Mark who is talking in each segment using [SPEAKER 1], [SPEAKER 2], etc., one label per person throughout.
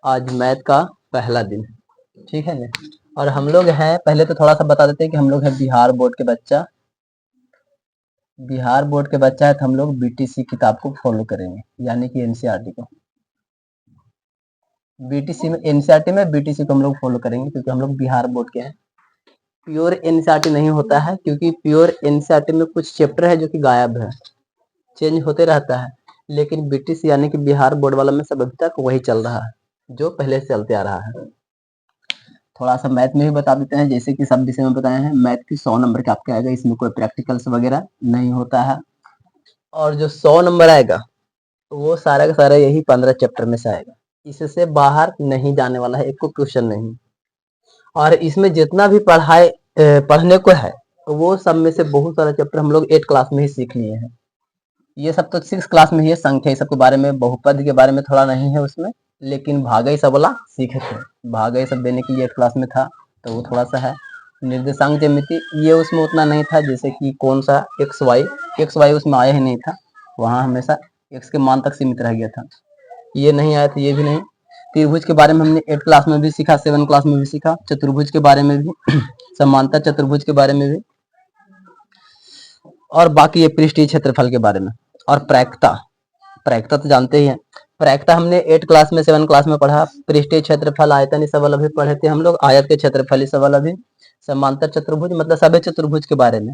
[SPEAKER 1] आज मैथ का पहला दिन, ठीक है ना। और हम लोग हैं, पहले तो थोड़ा सा बता देते हैं कि हम लोग हैं बिहार बोर्ड के बच्चा। बिहार बोर्ड के बच्चा है तो हम लोग बीटीसी किताब को फॉलो करेंगे, यानी कि एनसीईआरटी को। बीटीसी में, एनसीईआरटी में बीटीसी को हम लोग फॉलो करेंगे क्योंकि हम लोग बिहार बोर्ड के हैं। प्योर एनसीईआरटी नहीं होता है क्योंकि प्योर एनसीईआरटी में कुछ चैप्टर है जो कि गायब है, चेंज होते रहता है। लेकिन बीटीसी यानी कि बिहार बोर्ड वाला में सब अभी तक वही चल रहा है जो पहले से चलते आ रहा है। थोड़ा सा मैथ में भी बता देते हैं, जैसे कि सब विषय में बताए हैं, मैथ की 100 नंबर का आपके आएगा, इसमें कोई प्रैक्टिकल्स वगैरह नहीं होता है। और जो 100 नंबर आएगा वो सारा का सारा यही 15 चैप्टर में से आएगा, इससे बाहर नहीं जाने वाला है, एक को क्वेश्चन नहीं। और इसमें जितना भी पढ़ने को है वो सब में से बहुत सारा चैप्टर हम लोग 8 क्लास में ही सीख लिए हैं। ये सब तो 6 क्लास में ही है, संख्या ये सब के बारे में, बहुपद के बारे में थोड़ा नहीं है उसमें, लेकिन भागा ही सब वाला सीखे थे। भागा ये सब देने के लिए 8 क्लास में था तो वो थोड़ा सा है। निर्देशांक ज्यामिति ये उसमें उतना नहीं था, जैसे कि कौन सा एक्स वाई उसमें आया ही नहीं था, वहाँ हमेशा एक्स के मान तक सीमित रह गया था, ये नहीं आया था, ये भी नहीं। त्रिभुज के बारे में हमने 8 क्लास में भी सीखा, 7 क्लास में भी सीखा, चतुर्भुज के बारे में भी समांतर चतुर्भुज के बारे में भी, और बाकी ये पृष्ठीय क्षेत्रफल के बारे में। और प्रायिकता तो जानते ही हैं, प्रायिकता हमने 8 क्लास में 7 क्लास में पढ़ा। पृष्ठीय क्षेत्रफल, आयतन, ये सब वाला भी पढ़े थे हम लोग, आयत के क्षेत्रफल ये सब वाला भी, समांतर चतुर्भुज मतलब सभी चतुर्भुज के बारे में,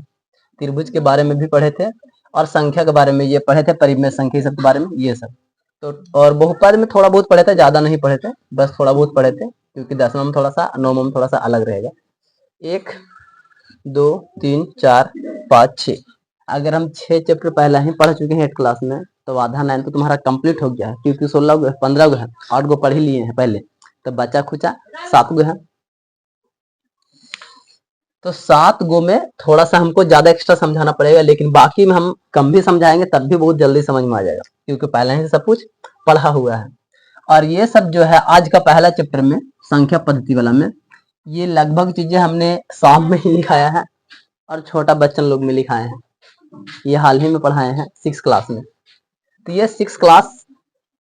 [SPEAKER 1] त्रिभुज के बारे में भी पढ़े थे, और संख्या के बारे में ये पढ़े थे, परिमेय संख्या सब के बारे में ये सब। तो और बहुपद में थोड़ा बहुत पढ़े थे, ज्यादा नहीं पढ़े थे, बस थोड़ा बहुत पढ़े थे, क्योंकि 10वां में थोड़ा सा, 9वां में थोड़ा सा अलग रहेगा। 1 2 3 4 5 6, अगर हम 6 चैप्टर पहले ही पढ़ चुके हैं 8 क्लास में तो आधा 9 तो तुम्हारा कंप्लीट हो गया है, क्योंकि 16 गो 15 गो है, 8 गो पढ़ ही लिए हैं पहले, तो बचा खुचा 7 गो है। तो 7 गो में थोड़ा सा हमको ज्यादा एक्स्ट्रा समझाना पड़ेगा, लेकिन बाकी में हम कम भी समझाएंगे तब भी बहुत जल्दी समझ में आ जाएगा, क्योंकि पहले ही सब कुछ पढ़ा हुआ है। और ये सब जो है आज का पहला चैप्टर में, संख्या पद्धति वाला में, ये लगभग चीजें हमने शाम में ही लिखाया है और छोटा बच्चन लोग में लिखाए हैं, ये हाल ही में पढ़ाए हैं 6 क्लास में। तो ये 6 क्लास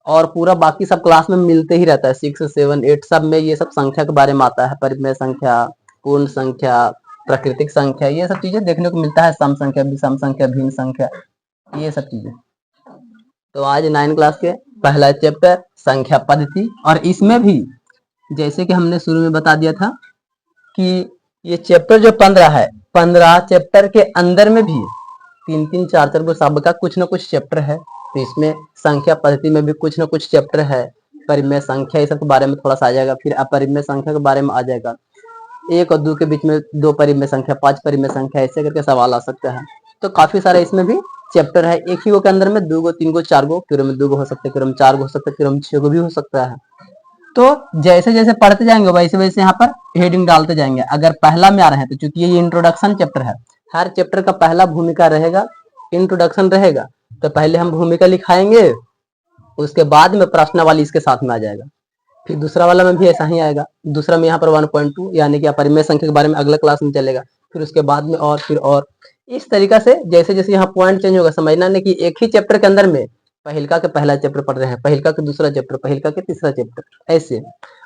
[SPEAKER 1] और पूरा बाकी सब क्लास में मिलते ही रहता है, 6 7 8 सब में ये सब संख्या के बारे में आता है, परिमेय संख्या, पूर्ण संख्या, प्राकृतिक संख्या, ये सब चीजें देखने को मिलता है, सम संख्या, विषम संख्या, भिन्न संख्या, ये सब चीजें। तो आज 9 क्लास के पहला चैप्टर संख्या पद्धति, और इसमें भी जैसे कि हमने शुरू में बता दिया था कि ये चैप्टर जो 15 है, 15 चैप्टर के अंदर में भी 3 4 को सबका कुछ ना कुछ चैप्टर है। तो इसमें संख्या पद्धति में भी कुछ ना कुछ चैप्टर है, परिमेय संख्या ये सब के बारे में थोड़ा सा आ जाएगा, फिर अपरिमेय संख्या के बारे में आ जाएगा, 1 और 2 के बीच में 2 परिमेय संख्या, 5 परिमेय संख्या, ऐसे करके सवाल आ सकता है। तो काफी सारे इसमें भी चैप्टर है, एक ही गो के अंदर में 2 गो 3 गो 4 गो, फिर में 2 गो हो सकते हैं, फिर में 4 गो हो सकते हैं, फिर में 6 गो भी हो सकता है। तो जैसे जैसे पढ़ते जाएंगे वैसे वैसे यहाँ पर हेडिंग डालते जाएंगे। अगर पहला में आ रहे हैं तो चूंकि ये इंट्रोडक्शन चैप्टर है, हर चैप्टर का पहला भूमिका रहेगा, इंट्रोडक्शन रहेगा, तो पहले हम भूमिका लिखाएंगे, उसके बाद में प्रश्नावली इसके साथ में आ जाएगा, फिर दूसरा वाला में भी ऐसा ही आएगा। दूसरा में यहाँ पर 1.2 यानी कि अपरिमेय संख्या के बारे में अगला क्लास में चलेगा, फिर उसके बाद में और फिर और, इस तरीका से जैसे जैसे यहाँ पॉइंट चेंज होगा, समझना नहीं कि एक ही चैप्टर के अंदर में पहिलका के पहला चैप्टर पढ़ रहे हैं, पहिलका के दूसरा चैप्टर, पहिलका के तीसरा चैप्टर, ऐसे।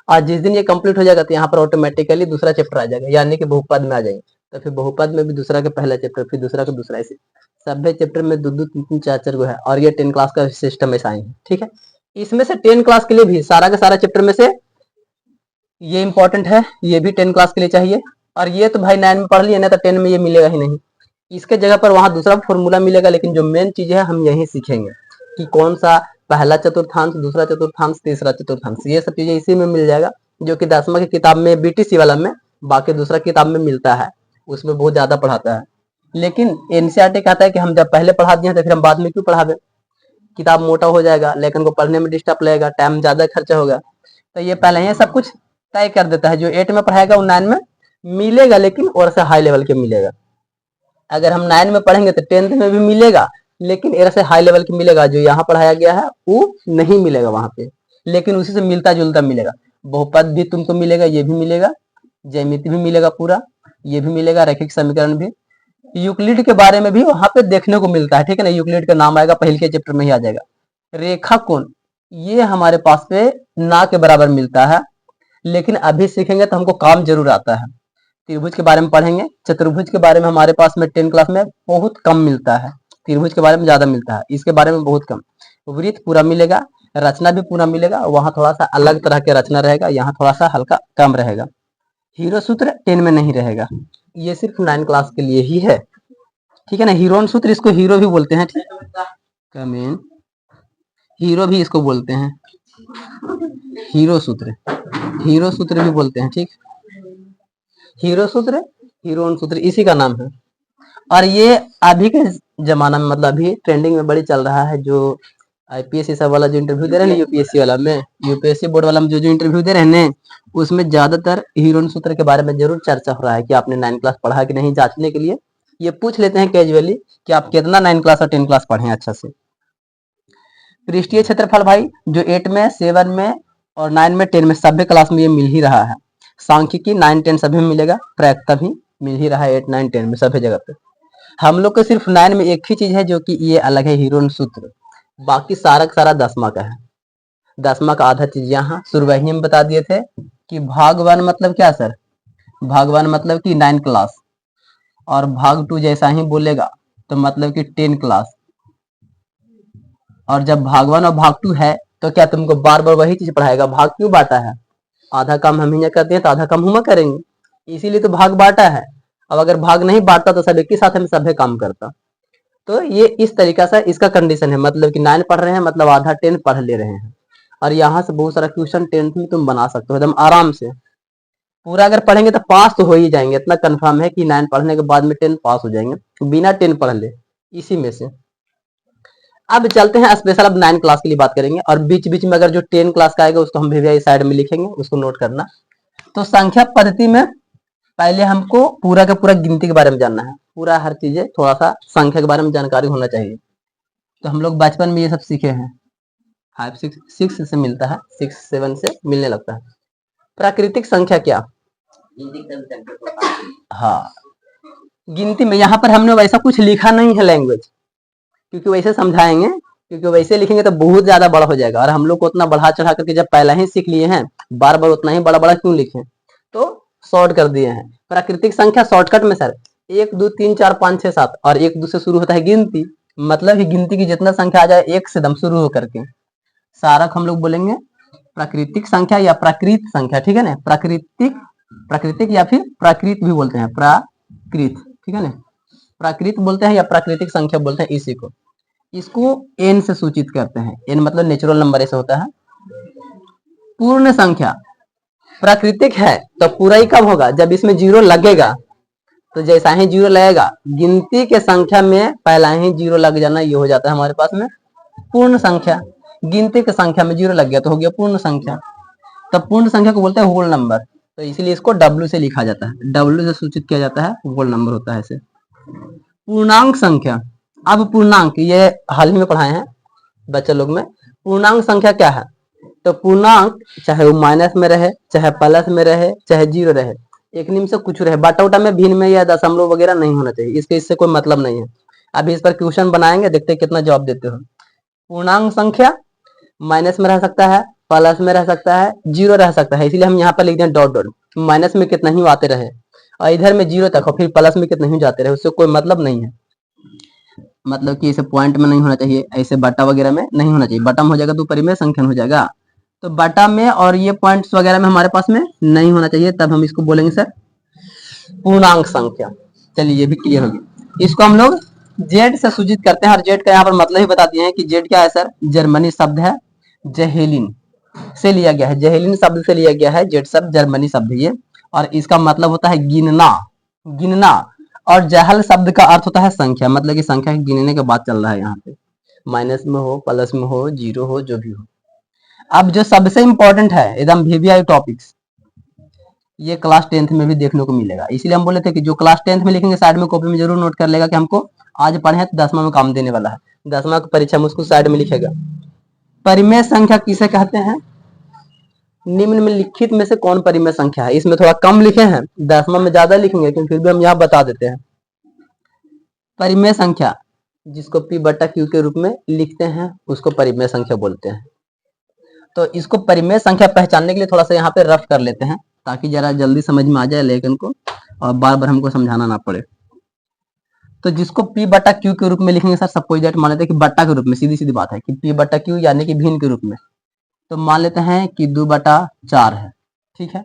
[SPEAKER 1] आज जिस दिन ये कंप्लीट हो जाएगा तो यहाँ पर ऑटोमेटिकली दूसरा चैप्टर आ जाएगा, यानी कि बहुपद में आ जाएंगे, तो फिर बहुपद में भी दूसरा के पहला चैप्टर, फिर दूसरा का दूसरा, ऐसे सभी चैप्टर में 2 2 3 3 4 4 गो है। और ये 10 क्लास का सिस्टम ऐसा ही है, ठीक है। इसमें से 10 क्लास के लिए भी सारा का सारा चैप्टर में से ये इंपॉर्टेंट है, ये भी 10 क्लास के लिए चाहिए। और ये तो भाई 9 में पढ़ लिए ना, तो 10 में ये मिलेगा ही नहीं, इसके जगह पर वहां दूसरा फॉर्मूला मिलेगा, लेकिन जो मेन चीज है हम यही सीखेंगे कि कौन सा पहला चतुर्थांश, दूसरा चतुर्थांश, तीसरा चतुर्थांश, ये सब चीजें इसी में मिल जाएगा, जो कि 10वां की किताब में बीटीसी वाला में, बाकी दूसरा किताब में मिलता है, उसमें बहुत ज्यादा पढ़ाता है। लेकिन एनसीईआरटी कहता है कि हम जब पहले पढ़ा दिए तो फिर हम बाद में क्यों पढ़ावे, किताब मोटा हो जाएगा, लेकिन को पढ़ने में डिस्टर्ब लगेगा, टाइम ज्यादा खर्चा होगा। तो ये पहले ही सब कुछ तय कर देता है, जो 8 में पढ़ाएगा वो 9 में मिलेगा, लेकिन और से हाई लेवल के मिलेगा। अगर हम 9 में पढ़ेंगे तो 10th में भी मिलेगा, लेकिन एयर से हाई लेवल की मिलेगा, जो यहाँ पढ़ाया गया है वो नहीं मिलेगा वहां पे, लेकिन उसी से मिलता जुलता मिलेगा। बहुपद भी तुमको मिलेगा, ये भी मिलेगा, ज्यामिति भी मिलेगा पूरा, ये भी मिलेगा, रैखिक समीकरण भी, यूक्लिड के बारे में भी वहां पे देखने को मिलता है, ठीक है ना। यूक्लिड का नाम आएगा पहले के चैप्टर में ही आ जाएगा। रेखा कोण, ये हमारे पास पे ना के बराबर मिलता है, लेकिन अभी सीखेंगे तो हमको काम जरूर आता है। त्रिभुज के बारे में पढ़ेंगे, चतुर्भुज के बारे में हमारे पास में 10 क्लास में बहुत कम मिलता है, त्रिभुज के बारे में ज्यादा मिलता है, इसके बारे में बहुत कम। वृत्त पूरा मिलेगा, रचना भी पूरा मिलेगा, वहां थोड़ा सा अलग तरह के रचना रहेगा, यहाँ थोड़ा सा हल्का कम रहेगा। हीरो सूत्र 10 में नहीं रहेगा, ये सिर्फ 9 क्लास के लिए ही है, ठीक है ना। हीरोन सूत्र, इसको हीरो भी बोलते हैं, ठीक, कमेन हीरो भी इसको बोलते हैं, हीरो सूत्र, हीरो सूत्र भी बोलते हैं, ठीक। हीरो सूत्र, हीरोन सूत्र इसी का नाम है। और ये अभी के जमाना में, मतलब अभी ट्रेंडिंग में बड़ी चल रहा है, जो आईपीएस सब वाला जो इंटरव्यू दे रहे हैं, यूपीएससी वाला में, यूपीएससी बोर्ड वाला में जो इंटरव्यू दे रहे हैं, उसमें ज्यादातर हीरोन सूत्र के बारे में जरूर चर्चा हो रहा है कि आपने 9 क्लास पढ़ा कि नहीं, जांचने के लिए ये पूछ लेते हैं कैजुअली कि आप कितना 9 क्लास और 10 क्लास पढ़े अच्छा से। पृष्ठीय क्षेत्रफल भाई जो 8 में, 7 में और 9 में, 10 में सभी क्लास में ये मिल ही रहा है। सांख्यिकी 9, 10 सभी में मिलेगा, प्रायिकता भी मिल ही रहा है 8, 9, 10 में सभी जगह पे। हम लोग को सिर्फ 9 में एक ही चीज है जो कि ये अलग है, हीरोन सूत्र, बाकी सारा का सारा 10वां का है। 10वां का आधा चीज यहाँ शुरुआही में बता दिए थे कि भाग 1 मतलब क्या सर, भाग 1 मतलब कि 9 क्लास, और भाग 2 जैसा ही बोलेगा तो मतलब कि 10 क्लास। और जब भाग 1 और भाग 2 है तो क्या तुमको बार बार वही चीज पढ़ाएगा, भाग क्यों बांटा है, आधा काम हम ही करते हैं तो आधा काम हम करेंगे, इसीलिए तो भाग बांटा है। अब अगर भाग नहीं बांटता तो सब एक ही साथ में सभे काम करता। तो ये इस तरीका से इसका कंडीशन है, मतलब कि 9 पढ़ रहे हैं मतलब आधा 10 पढ़ ले रहे हैं। और यहाँ से बहुत सारा क्वेश्चन 10th में तुम बना सकते हो एकदम आराम से, पूरा अगर पढ़ेंगे तो पास तो हो ही जाएंगे, इतना कंफर्म है कि 9 पढ़ने के बाद में 10 पास हो जाएंगे, बिना 10 पढ़ ले इसी में से। अब चलते हैं स्पेशल, अब 9 क्लास के लिए बात करेंगे, और बीच बीच में अगर जो 10 क्लास का आएगा उसको हम भी साइड में लिखेंगे, उसको नोट करना। तो संख्या पद्धति में पहले हमको पूरा का पूरा गिनती के बारे में जानना है, पूरा हर चीजें थोड़ा सा संख्या के बारे में जानकारी होना चाहिए। तो हम लोग बचपन में ये सब सीखे हैं, 5, 6 से मिलता है, 6, 7 से मिलने लगता है। प्राकृतिक संख्या क्या, हाँ, गिनती में यहाँ पर हमने वैसा कुछ लिखा नहीं है लैंग्वेज, क्योंकि वैसे समझाएंगे, क्योंकि वैसे लिखेंगे तो बहुत ज्यादा बड़ा हो जाएगा, और हम लोग को उतना बढ़ा चढ़ा करके जब पहले ही सीख लिए हैं, बार बार उतना ही बड़ा बड़ा क्यों लिखें, तो शॉर्ट कर दिए हैं। प्राकृतिक संख्या शॉर्टकट में सर 1, 2, 3, 4, 5, 6, 7 और 1, 2 से शुरू होता है गिनती, मतलब ही गिनती की जितना संख्या आ जाए 1 से दम शुरू हो करके सारा हम लोग बोलेंगे प्राकृतिक संख्या या प्राकृत संख्या, ठीक है ना। प्राकृतिक, प्राकृतिक या फिर प्राकृत भी बोलते हैं, प्राकृत, ठीक है ना, प्राकृत बोलते हैं या प्राकृतिक संख्या बोलते हैं इसी को। इसको n से सूचित करते हैं, n मतलब नेचुरल नंबर ऐसे होता है। पूर्ण संख्या प्राकृतिक है तो पूरा ही कब होगा, जब इसमें 0 लगेगा, तो जैसा ही 0 लगेगा गिनती के संख्या में पहला ही 0 लग जाना, ये हो जाता है हमारे पास में पूर्ण संख्या। गिनती के संख्या में 0 लग गया तो हो गया पूर्ण संख्या, तब पूर्ण संख्या को बोलते हैं होल नंबर, तो इसीलिए इसको W से लिखा जाता है, W से सूचित किया जाता है, होल नंबर होता है इसे। पूर्णांक संख्या, अब पूर्णांक ये हाल ही में पढ़ाए हैं बच्चे लोग में, पूर्णांक संख्या क्या है, तो पूर्णांक चाहे वो माइनस में रहे, चाहे प्लस में रहे, चाहे 0 रहे, एक निम से कुछ रहे, बाटा उटा में भिन्न में या दशमलव वगैरह नहीं होना चाहिए, इससे कोई मतलब नहीं है। अभी इस पर क्वेश्चन बनाएंगे, देखते हैं कितना जवाब देते हो। पूर्णांक संख्या माइनस में रह सकता है, प्लस में रह सकता है, 0 रह सकता है, इसीलिए हम यहाँ पर लिखते हैं डॉट डॉट, माइनस में कितना ही आते रहे और इधर में 0 तक और फिर प्लस में कितना ही जाते रहे, उससे कोई मतलब नहीं है, मतलब कि ऐसे पॉइंट में नहीं होना चाहिए, ऐसे बटा वगैरह में नहीं होना चाहिए, बटा में हो जाएगा तो परिमेय संख्या हो जाएगा, तो बटा में और ये पॉइंट्स वगैरह में हमारे पास में नहीं होना चाहिए, तब हम इसको बोलेंगे सर पूर्णांक संख्या। चलिए ये भी क्लियर होगी। इसको हम लोग जेड से सूचित करते हैं, और जेड का यहाँ पर मतलब ही बता दिए हैं कि जेड क्या है सर, जर्मनी शब्द है, जहेलिन से लिया गया है, जहेलिन शब्द से लिया गया है जेड शब्द, जर्मनी शब्द ये, और इसका मतलब होता है गिनना, गिनना। और जहल शब्द का अर्थ होता है संख्या, मतलब कि संख्या गिनने के बाद चल रहा है, यहाँ पे माइनस में हो, प्लस में हो, 0 हो, जो भी हो। अब जो सबसे इंपॉर्टेंट है एकदम वीवीआई टॉपिक्स, ये क्लास 10th में भी देखने को मिलेगा, इसीलिए हम बोले थे कि जो क्लास 10th में लिखेंगे साइड में कॉपी में जरूर नोट कर लेगा कि हमको आज पढ़े हैं तो 10वां में काम देने वाला है, 10वां की परीक्षा में उसको साइड में लिखेगा। परिमेय संख्या किसे कहते हैं, निम्न में लिखित में से कौन परिमेय संख्या है, इसमें थोड़ा कम लिखे हैं, 10वां में ज्यादा लिखेंगे, लेकिन फिर भी हम यहाँ बता देते हैं। परिमेय संख्या जिसको P/Q के रूप में लिखते हैं उसको परिमेय संख्या बोलते हैं। तो इसको परिमेय संख्या पहचानने के लिए थोड़ा सा यहाँ पे रफ कर लेते हैं ताकि जरा जल्दी समझ में आ जाए लेकिन को और बार बार हमको समझाना ना पड़े। तो जिसको P बटा Q के रूप में लिखेंगे सर, सपोज दैट मान लेते हैं कि बटा के रूप में, सीधी सीधी बात है कि P बटा Q यानी कि भिन्न के रूप में, तो मान लेते हैं कि 2 बटा 4 है। ठीक है,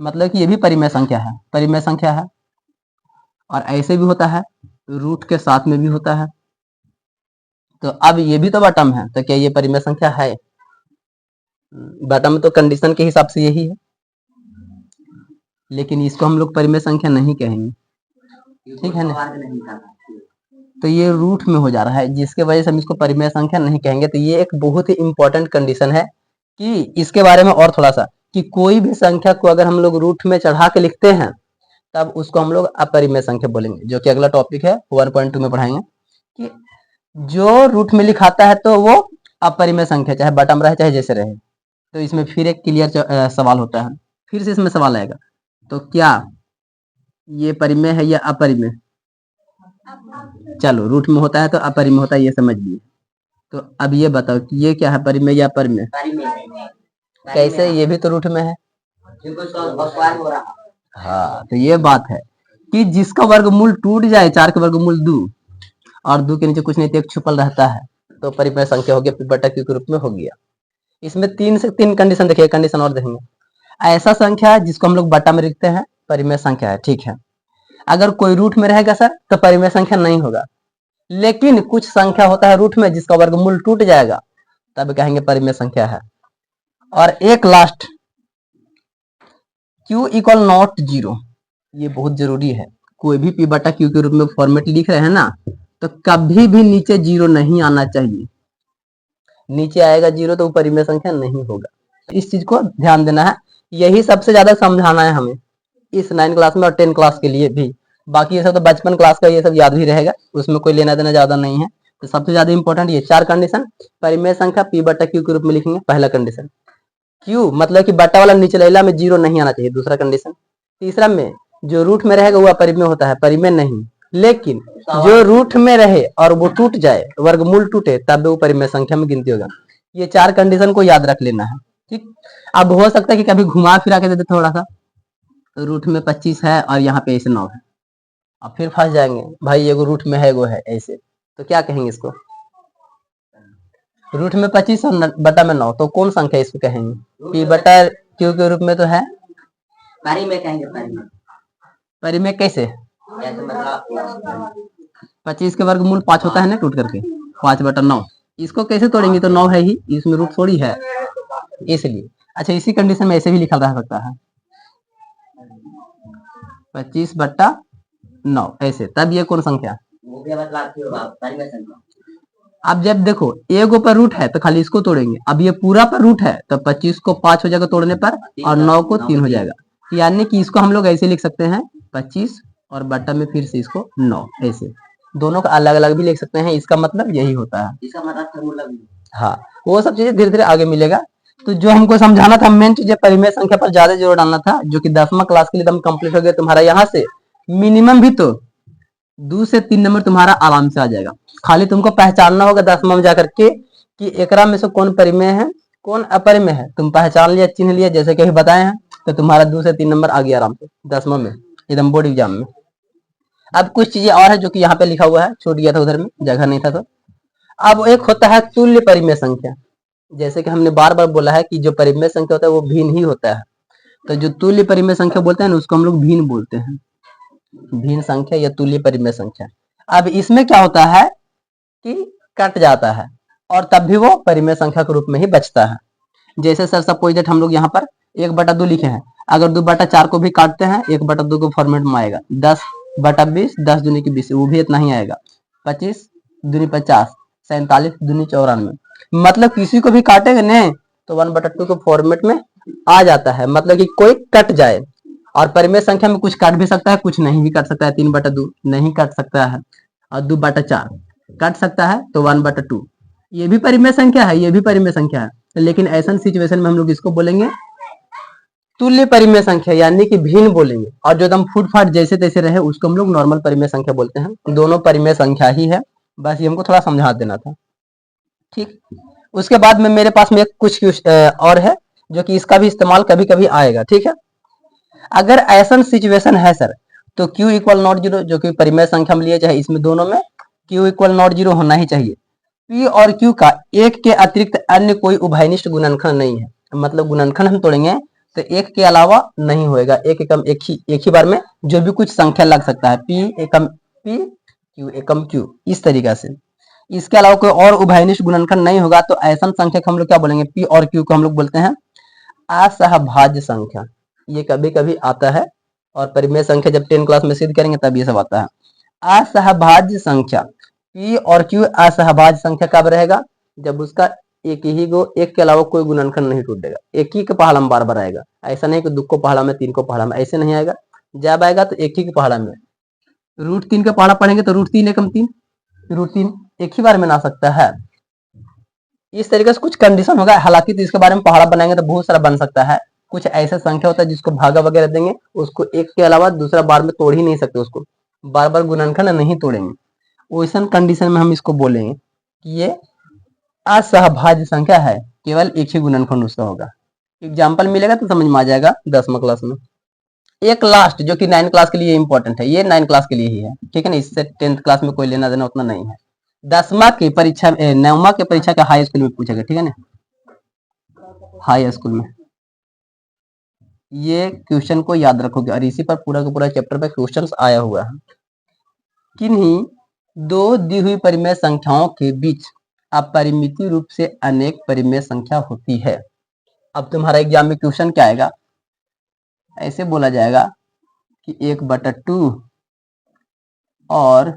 [SPEAKER 1] मतलब कि ये भी परिमेय संख्या है, परिमेय संख्या है। और ऐसे भी होता है, रूट के साथ में भी होता है। तो अब ये भी तो बटम है, तो क्या ये परिमेय संख्या है? बटम तो कंडीशन के हिसाब से यही है, लेकिन इसको हम लोग परिमेय संख्या नहीं कहेंगे। ठीक है ना, तो ये रूट में हो जा रहा है जिसके वजह से हम इसको परिमेय संख्या नहीं कहेंगे। तो ये एक बहुत ही इंपॉर्टेंट कंडीशन है कि इसके बारे में और थोड़ा सा, कि कोई भी संख्या को अगर हम लोग रूट में चढ़ा के लिखते हैं तब उसको हम लोग अपरिमेय संख्या बोलेंगे, जो कि अगला टॉपिक है 1.2 में पढ़ाएंगे कि जो रूट में लिखाता है तो वो अपरिमेय संख्या, चाहे बटम रहे चाहे जैसे रहे। तो इसमें फिर एक क्लियर सवाल होता है, फिर से इसमें सवाल आएगा, तो क्या ये परिमेय है या अपरिमेय? चलो, रूट में होता है तो अपरिमेय होता है, ये समझ लिए। तो अब ये बताओ कि ये क्या है, परिमेय या अपरिमेय? कैसे? ये भी तो रूट में है। हाँ, तो ये बात है कि जिसका वर्गमूल टूट जाए, 4 का वर्गमूल 2 और 2 के नीचे कुछ नहीं तो एक छुपल रहता है, तो परिमेय संख्या हो गया, P बटा Q के रूप में हो गया। इसमें 3 से 3 कंडीशन देखिए, कंडीशन और देखेंगे। ऐसा संख्या है जिसको हम लोग बटा में लिखते हैं, परिमेय संख्या है। ठीक है, अगर कोई रूट में रहेगा सर तो परिमेय संख्या नहीं होगा, लेकिन कुछ संख्या होता है रूट में जिसका वर्गमूल टूट जाएगा तब कहेंगे परिमेय संख्या है। और एक लास्ट, Q इक्वल नॉट 0, ये बहुत जरूरी है। कोई भी P बटा Q के रूप में फॉर्मेट लिख रहे हैं ना, तो कभी भी नीचे 0 नहीं आना चाहिए। नीचे आएगा 0 तो परिमेय संख्या नहीं होगा। इस चीज को ध्यान देना है, यही सबसे ज्यादा समझाना है हमें इस 9 क्लास में और 10 क्लास के लिए भी। बाकी ये सब तो बचपन क्लास का ये सब याद भी रहेगा, उसमें कोई लेना देना ज्यादा नहीं है। तो सबसे ज्यादा इंपॉर्टेंट ये 4 कंडीशन, परिमेय संख्या P बटा Q के रूप में लिखेंगे, पहला कंडीशन। Q मतलब कि बटा वाला निचला में 0 नहीं आना चाहिए, दूसरा कंडीशन। तीसरा में जो रूट में रहेगा वो अपरिमेय होता है, परिमेय नहीं। लेकिन जो रूट में रहे और वो टूट जाए, वर्गमूल टूटे, तब वो परिमेय संख्या में गिनती होगा। ये 4 कंडीशन को याद रख लेना है। ठीक, अब हो सकता है कि कभी घुमा फिरा के देते थोड़ा सा, तो रूट में 25 है और यहाँ पे ऐसे 9 है, अब फिर फंस जाएंगे, भाई एगो रूट में है एगो है ऐसे, तो क्या कहेंगे इसको? रूट में 25 और बटा में 9, तो कौन संख्या इसको कहेंगे? P बटा Q के रूप में तो है, परिमेय कहेंगे। परिमेय, परिमेय कैसे? 25 के वर्गमूल 5 होता है ना टूट करके, 5 बटा 9, इसको कैसे तोड़ेंगे? तो 9 है ही, इसमें रूट थोड़ी है, इसलिए। अच्छा, इसी कंडीशन में ऐसे भी लिखा रह सकता है 25 बटा 9 ऐसे, तब ये कौन संख्या? अब जब देखो एगो पर रूट है तो खाली इसको तोड़ेंगे, अब ये पूरा पर रूट है तो 25 को 5 हो जाएगा तोड़ने पर और 9 को 3 हो जाएगा, यानी कि इसको हम लोग ऐसे लिख सकते हैं 25 और बटा में फिर से इसको 9 ऐसे, दोनों का अलग अलग भी लिख सकते हैं। इसका मतलब यही होता है, इसका मतलब हाँ, वो सब चीजें धीरे धीरे आगे मिलेगा। तो जो हमको समझाना था मेन चीज परिमेय संख्या पर ज्यादा जोर डालना था, जो कि 10वां क्लास के लिए एकदम कंप्लीट हो गया तुम्हारा। यहाँ से मिनिमम भी तो 2 से 3 नंबर तुम्हारा आराम से आ जाएगा, खाली तुमको पहचानना होगा 10वां में जाकर के कि एकरा में से कौन परिमेय है कौन अपरिमेय है। तुम पहचान लिया, चिन्ह लिया, जैसे कि अभी बताए हैं, तो तुम्हारा 2 से 3 नंबर आ गया आराम से 10वां में, एकदम बोर्ड एग्जाम में। अब कुछ चीजें और है जो कि यहाँ पे लिखा हुआ है, छूट गया था उधर में, जगह नहीं था। तो अब एक होता है तुल्य परिमेय संख्या, जैसे कि हमने बार बार बोला है कि जो परिमेय संख्या होता है वो भिन्न ही होता है। तो जो तुल्य परिमेय संख्या बोलते हैं ना, उसको हम लोग भिन्न बोलते हैं, भिन्न संख्या या तुल्य परिमेय संख्या। अब इसमें क्या होता है कि कट जाता है और तब भी वो परिमेय संख्या के रूप में ही बचता है। जैसे सर सपोज दैट हम लोग यहाँ पर 1 बटा 2 लिखे हैं, अगर 2 बटा 4 को भी काटते हैं 1 बटा 2 को फॉर्मेट में आएगा 10 बटा 20, 10 दूनी की 20, वो भी इतना ही आएगा। 25 दूनी 50, 47 दूनी 94, मतलब किसी को भी काटेंगे न तो 1 बटा 2 के फॉर्मेट में आ जाता है, मतलब कि कोई कट जाए। और परिमेय संख्या में कुछ काट भी सकता है, कुछ नहीं भी काट सकता है। 3 बटा 2 नहीं काट सकता है और 2 बटा 4 काट सकता है, तो 1 बटा 2 ये भी परिमेय संख्या है, ये भी परिमेय संख्या है। लेकिन ऐसा सिचुएशन में हम लोग इसको बोलेंगे तुल्य परिमेय संख्या, यानी कि भिन्न बोलेंगे। और जो एकदम फूट फाट जैसे तैसे रहे उसको हम लोग नॉर्मल परिमेय संख्या बोलते हैं। दोनों परिमेय संख्या ही है, बस ये हमको थोड़ा समझा देना था। ठीक, उसके बाद में मेरे पास में कुछ और है जो कि इसका भी इस्तेमाल कभी कभी आएगा, ठीक है। अगर ऐसा सिचुएशन है सर, तो q इक्वल नॉट जीरो, जो कि परिमेय संख्या में लिए, चाहे इसमें दोनों में q इक्वल नॉट जीरो होना ही चाहिए। p और q का एक के अतिरिक्त अन्य कोई उभयनिष्ठ गुणनखंड नहीं है, मतलब गुणनखंड हम तोड़ेंगे तो एक के अलावा नहीं होएगा, एक एकम एक ही बार में जो भी कुछ संख्या लग सकता है, p एकम p q एकम q, इस तरीका से। इसके अलावा कोई और उभयनिष्ठ गुणनखंड नहीं होगा तो ऐसा संख्या को हम लोग क्या बोलेंगे, p और q को हम लोग बोलते हैं असहभाज्य संख्या। ये कभी कभी आता है, और परिमेय संख्या जब 10 क्लास में सिद्ध करेंगे तब ये सब आता है। असहभाज्य संख्या p और q असहभाज्य संख्या कब रहेगा, जब उसका एक ही गो, एक के अलावा कोई गुणनखंड नहीं टूटेगा, एक ही के पहाड़ा में बार बार आएगा। ऐसा नहीं कि 2 को पहाड़ा में 3 को पहाड़ा में, ऐसे नहीं आएगा। जब आएगा तो एक ही के पहाड़ा में, √3 का पहाड़ा पढ़ेंगे तो √3 एकम 3, √3 एक ही बार में ना सकता है। इस तरीके से कुछ कंडीशन होगा, हालांकि तो इसके बारे में पहाड़ा बनाएंगे तो बहुत सारा बन सकता है। कुछ ऐसा संख्या होता है जिसको भागा वगैरह देंगे, उसको एक के अलावा दूसरा बार में तोड़ ही नहीं सकते, उसको बार बार गुणनखंड नहीं तोड़ेंगे। वैसा कंडीशन में हम इसको बोलेंगे कि ये असहभाज्य संख्या है, केवल एक ही गुणनखंड उसका होगा। एग्जाम्पल मिलेगा तो समझ में आ जाएगा 10वीं क्लास में। एक लास्ट जो कि 9 क्लास के लिए इंपॉर्टेंट है, ये 9 क्लास के लिए ही है, ठीक है ना, इससे 10th क्लास में कोई लेना देना उतना नहीं है। 10वीं की परीक्षा, 9वीं की परीक्षा का हाई स्कूल में पूछेगा, ठीक है ना, हाई स्कूल में ये क्वेश्चन को याद रखोगे, और इसी पर पूरा का पूरा चैप्टर पे क्वेश्चंस आया हुआ है। किन्हीं दो दी हुई परिमेय संख्याओं के बीच अपरिमित रूप से अनेक परिमेय संख्या होती है। अब तुम्हारा एग्जाम में क्वेश्चन क्या आएगा, ऐसे बोला जाएगा कि 1/2 और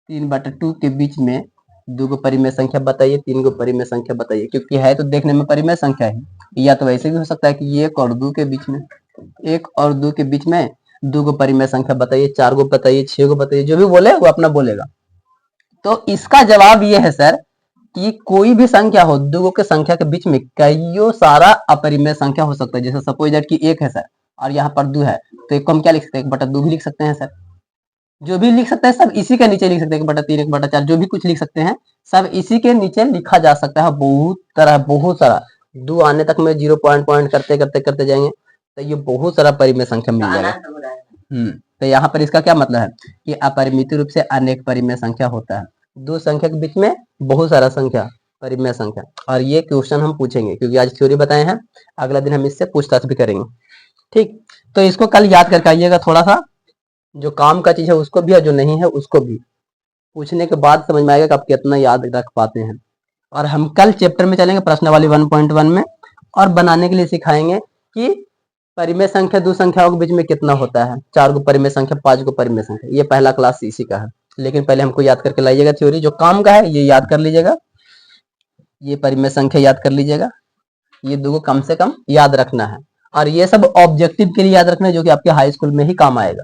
[SPEAKER 1] 3/2 के बीच में 2 गो परिमेय संख्या बताइए, 3 गो परिमेय संख्या बताइए, क्योंकि है तो देखने में परिमेय संख्या है। या तो ऐसे भी हो सकता है कि 1 और 2 के बीच में, 1 और 2 के बीच में 2 गो परिमेय संख्या बताइए, 4 गो बताइए, 6 गो बताइए, जो भी बोले वो अपना बोलेगा। तो इसका जवाब ये है सर कि कोई भी संख्या हो, 2 गो के संख्या के बीच में कईयों सारा अपरिमेय संख्या हो सकता है। जैसे सपोज दैट कि 1 है सर और यहाँ पर 2 है, तो 1 को हम क्या लिख सकते हैं, 1/2 भी लिख सकते हैं सर, जो भी लिख सकते हैं सब इसी के नीचे लिख सकते हैं, 1/3 1/4 जो भी कुछ लिख सकते हैं सब इसी के नीचे लिखा जा सकता है। बहुत तरह, बहुत सारा, 2 आने तक में 0 पॉइंट करते करते करते जाएंगे तो ये बहुत सारा परिमेय संख्या मिल जाएगा। तो यहाँ पर इसका क्या मतलब है कि अपरिमित रूप से अनेक परिमेय संख्या होता है, 2 संख्या के बीच में बहुत सारा संख्या, परिमेय संख्या। और ये क्वेश्चन हम पूछेंगे क्योंकि आज थ्योरी बताए हैं, अगला दिन हम इससे पूछताछ भी करेंगे, ठीक। तो इसको कल याद करके आइएगा, थोड़ा सा जो काम का चीज है उसको भी और जो नहीं है उसको भी, पूछने के बाद समझ में आएगा कि आप कितना याद रख पाते हैं। और हम कल चैप्टर में चलेंगे प्रश्नावली 1.1 में, और बनाने के लिए सिखाएंगे कि परिमेय संख्या 2 संख्याओं के बीच में कितना होता है, 4 गो परिमेय संख्या, 5 गो परिमेय संख्या। ये पहला क्लास इसी का है, लेकिन पहले हमको याद करके लाइएगा थ्योरी। जो काम का है ये याद कर लीजिएगा, ये परिमेय संख्या याद कर लीजिएगा, ये 2 को कम से कम याद रखना है। और ये सब ऑब्जेक्टिव के लिए याद रखना है जो कि आपके हाई स्कूल में ही काम आएगा।